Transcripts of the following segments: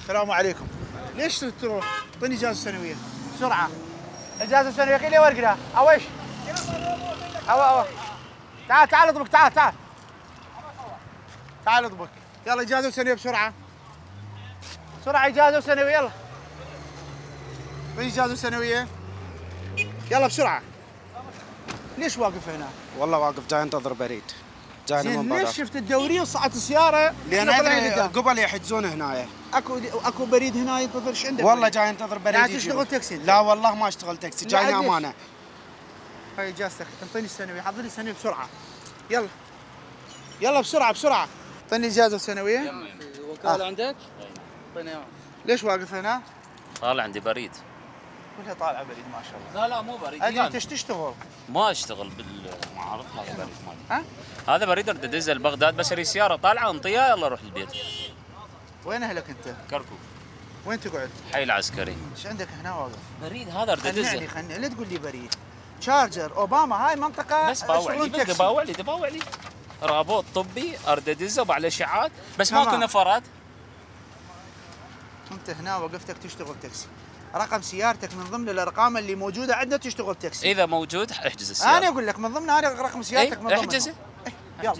السلام عليكم. ليش تروح؟ اعطيني اجازه سنويه بسرعه. اجازه سنويه خلي ورقنا او ايش؟ او تعال اضبك، تعال اضبك. يلا اجازه سنويه بسرعه بسرعه، اجازه سنويه يلا. اعطيني اجازه سنويه يلا بسرعه. ليش واقف هنا؟ والله واقف جاي انتظر بريد. زين ليش شفت الدوريه وصعدت السياره؟ لان ادري قبل يحجزون هنا. اكو بريد هنا ينتظر. ايش عندك؟ والله جاي انتظر بريد. لا تشتغل تاكسي؟ لا والله ما اشتغل تاكسي، جايني امانه. هاي اجازتك، انطيني السنويه، حضر لي السنويه بسرعه. يلا بسرعه. اعطيني اجازه سنويه. وكاله عندك؟ اعطيني اياها. ليش واقف هنا؟ طالع عندي بريد. كلها طالعه بريد ما شاء الله. لا مو بريد. ادري انت ايش تشتغل؟ ما اشتغل بالمعارض. هذا بريد مالي. ها؟ هذا بريد اريد ادزه لبغداد، بشري سياره طالعه انطيها يلا روح البيت. وين اهلك انت؟ كركوك. وين تقعد؟ حي العسكري. ايش عندك هنا واقف؟ بريد هذا اريد ادزه. خلني لا تقول لي بريد. شارجر اوباما، هاي منطقه بس باوع لي دباوع لي رابط طبي اريد ادزه وبعد الاشعاعات، بس ماكو نفرات. انت هنا وقفتك تشتغل تاكسي، رقم سيارتك من ضمن الارقام اللي موجوده عندنا تشتغل تاكسي. اذا موجود احجز السياره. انا اقول لك من ضمن هذا رقم سيارتك من ضمن. احجزه. يلا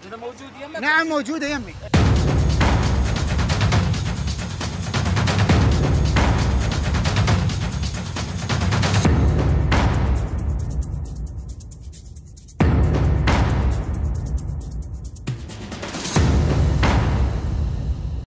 اذا موجود يمك. نعم موجوده يمي.